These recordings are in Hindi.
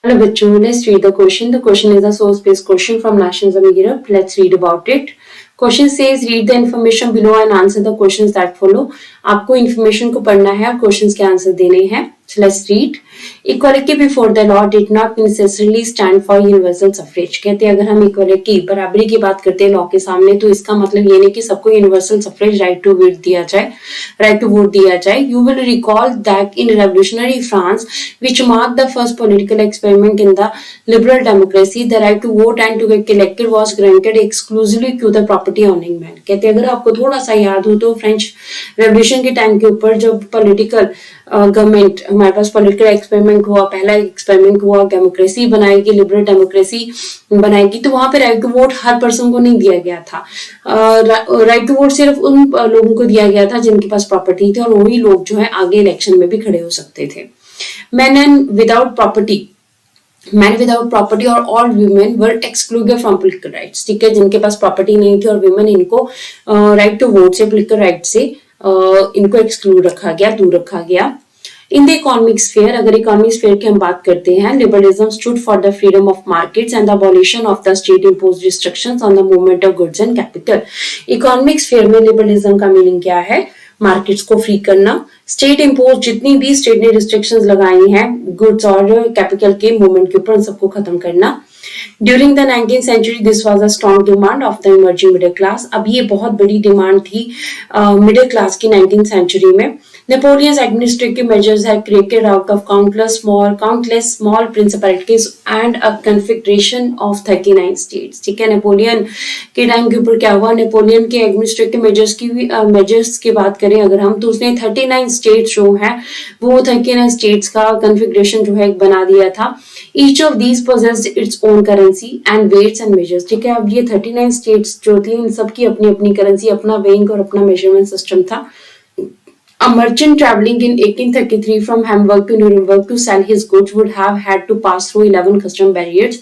Hello bachcho, let's read the question. The question is a source-based question from National Exam Europe. Let's read about it. Question says read the information below and answer the questions that follow. आपको information को पढ़ना है और questions के answer देने हैं. So let's read. Equality before the law did not necessarily stand for universal suffrage. कहते हैं अगर हम equality बराबरी की बात करते हैं लॉ के सामने तो इसका मतलब ये नहीं कि सबको universal suffrage right to vote दिया जाए. You will recall that in revolutionary France, which marked the first political experiment in the liberal democracy, the right to vote and to get elected was granted exclusively to the property owning man. कहते हैं अगर आपको थोड़ा सा याद हो तो फ्रेंच रेवोल्यूशन के टाइम के ऊपर जब पॉलिटिकल गवर्नमेंट हमारे पास पॉलिटिकल एक्सपेरिमेंट हुआ, पहला एक्सपेरिमेंट हुआ, डेमोक्रेसी बनाएगी, लिबरल डेमोक्रेसी बनाएगी, तो वहां पे राइट टू वोट हर पर्सन को नहीं दिया गया था. राइट टू वोट सिर्फ उन लोगों को दिया गया था जिनके पास प्रॉपर्टी थी और वही लोग जो है आगे इलेक्शन में भी खड़े हो सकते थे. Men without property or all women were excluded from political rights. ठीक है, जिनके पास प्रॉपर्टी नहीं थी और women इनको राइट टू वोट से political right से इनको एक्सक्लूड रखा गया, दूर रखा गया. इन द इकोनॉमिक स्फीयर, अगर इकोनॉमिक स्फीयर की हम बात करते हैं, liberalism stood for the freedom of markets and the abolition of the state imposed restrictions on the movement of goods and capital. Economic sphere में लिबरलिज्म का मीनिंग क्या है? मार्केट्स को फ्री करना, स्टेट इम्पोज जितनी भी स्टेट ने रिस्ट्रिक्शंस लगाई हैं गुड्स और कैपिटल के मूवमेंट के ऊपर, उन सबको खत्म करना. During the 19th century, this was a strong demand of the emerging middle class. अब ये बहुत बड़ी डिमांड थी मिडिल क्लास की 19th century में. Napoleon's administrative measures had created out of countless small principalities and a confederation of 39 states. ठीक है, नेपोलियन के टाइम के ऊपर क्या हुआ? नेपोलियन के एडमिनिस्ट्रेटिव मेजर्स की बात करें अगर हम, तो उसने 39 स्टेट्स जो है वो 39 स्टेट्स का कन्फिग्रेशन जो है बना दिया था. Each of these possessed its own currency and weights and measures. ठीक है, अब ये 39 स्टेट्स जो थी इन सबकी अपनी अपनी करेंसी, अपना वेइंग और अपना मेजरमेंट सिस्टम था. A merchant traveling in 1833 from Hamburg to Nuremberg to sell his goods would have had to pass through 11 custom barriers.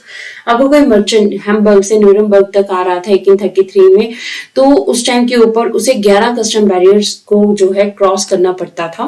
अगर कोई मर्चेंट हैम्बर्ग से न्यूरेमबर्ग तक आ रहा था 1833 में, तो उस टाइम के ऊपर उसे 11 कस्टम बैरियर्स को जो है क्रॉस करना पड़ता था.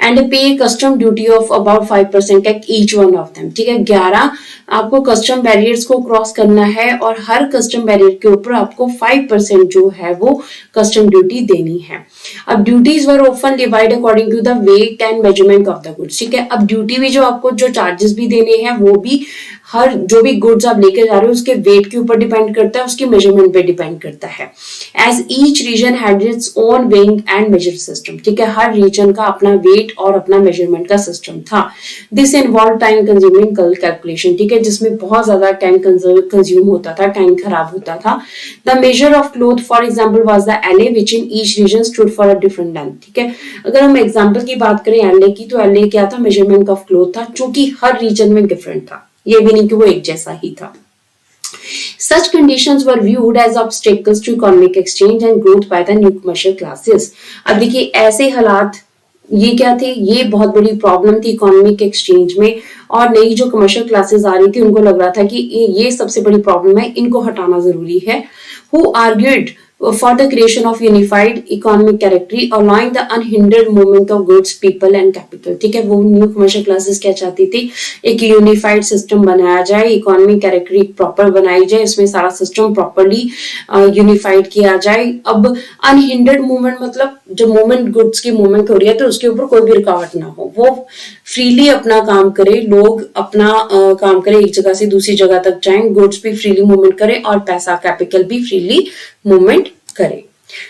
एंड पे custom duty of about 5% at each one of them. ठीक है, 11 आपको कस्टम बैरियर्स को क्रॉस करना है और हर कस्टम बैरियर के ऊपर आपको 5% जो है वो कस्टम ड्यूटी देनी है. अब duties were often divide according to the weight and measurement of the goods. ठीक है, अब ड्यूटी भी जो आपको जो चार्जेस भी देने हैं वो भी हर जो भी गुड्स आप लेके जा रहे हो उसके वेट के ऊपर डिपेंड करता है, उसके मेजरमेंट पे डिपेंड करता है. As each region had its own weighing and measure system. ठीक है, हर रीजन का अपना वेट और अपना मेजरमेंट का सिस्टम था. This involve time consuming calculation. ठीक है, जिसमें बहुत ज्यादा टाइम कंज्यूम होता था, टाइम खराब होता था. The measure of cloth for example was the LA which in each reason stood for a different length. ठीक है, अगर हम एग्जाम्पल की बात करें एलए की, तो एलए क्या था? मेजरमेंट ऑफ क्लोथ था, जो कि हर रीजन में डिफरेंट था. ये भी नहीं कि वो एक जैसा ही था. Such conditions were viewed as obstacles to economic exchange and growth by the new commercial classes. अब देखिए ऐसे हालात ये क्या थे? ये बहुत बड़ी प्रॉब्लम थी इकोनॉमिक एक्सचेंज में और नई जो कमर्शियल क्लासेस आ रही थी उनको लग रहा था कि ये सबसे बड़ी प्रॉब्लम है, इनको हटाना जरूरी है. Who argued for the creation of unified economic category allowing the unhindered movement of goods, people and capital. ठीक है, वो न्यू कमर्शियल क्लासेस क्या चाहती थी? एक यूनिफाइड सिस्टम बनाया जाए, इकोनॉमिक कैटेगरी प्रॉपर बनाई जाए, इसमें सारा सिस्टम प्रॉपरली यूनिफाइड किया जाए. अब अनहिंडर्ड मूवमेंट मतलब जो मूवमेंट गुड्स की मूवमेंट हो रही है तो उसके ऊपर कोई भी रुकावट ना हो, वो फ्रीली अपना काम करे, लोग अपना काम करें, एक जगह से दूसरी जगह तक जाएं, गुड्स भी फ्रीली मूवमेंट करें और पैसा कैपिटल भी फ्रीली मूवमेंट करें.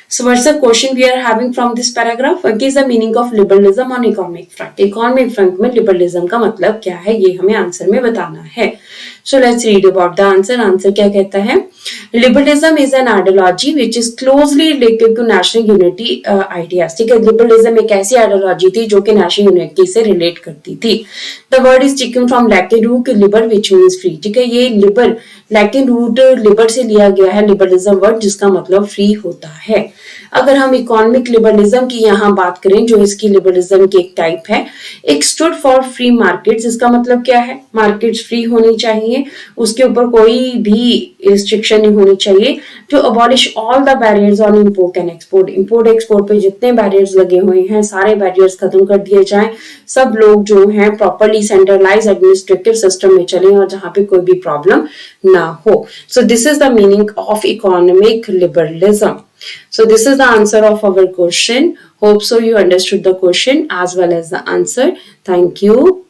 So what's the question we are having from this paragraph? What is the meaning of liberalism on economic front? Economic front में liberalism का मतलब क्या है ये हमें आंसर में बताना है. So let's read about the answer. Answer क्या कहता है? Liberalism is an ideology which is closely related to national unity ideas. ठीक है, liberalism एक ऐसी ideology थी जो कि national unity से relate करती थी. The word is taken from Latin root liber which means free. ठीक है, ये लिबर लैटिन रूट लिबर से लिया गया है liberalism वर्ड जिसका मतलब फ्री होता है. अगर हम इकोनॉमिक लिबरलिज्म की यहाँ बात करें, जो इसकी लिबरलिज्म की एक टाइप है, एक स्टूड फॉर फ्री मार्केट्स, इसका मतलब क्या है, मार्केट्स फ्री होनी चाहिए, उसके ऊपर कोई भी रिस्ट्रिक्शन नहीं होनी चाहिए, to abolish all the barriers on import and export, import export पे जितने बैरियर्स लगे हुए हैं सारे बैरियर्स खत्म कर दिए जाएं, सब लोग जो हैं प्रॉपरली सेंट्रलाइज एडमिनिस्ट्रेटिव सिस्टम में चलें और जहां पे कोई भी प्रॉब्लम ना हो. So this is the meaning of economic liberalism. So this is the answer of our question. Hope so you understood the question as well as the answer. Thank you.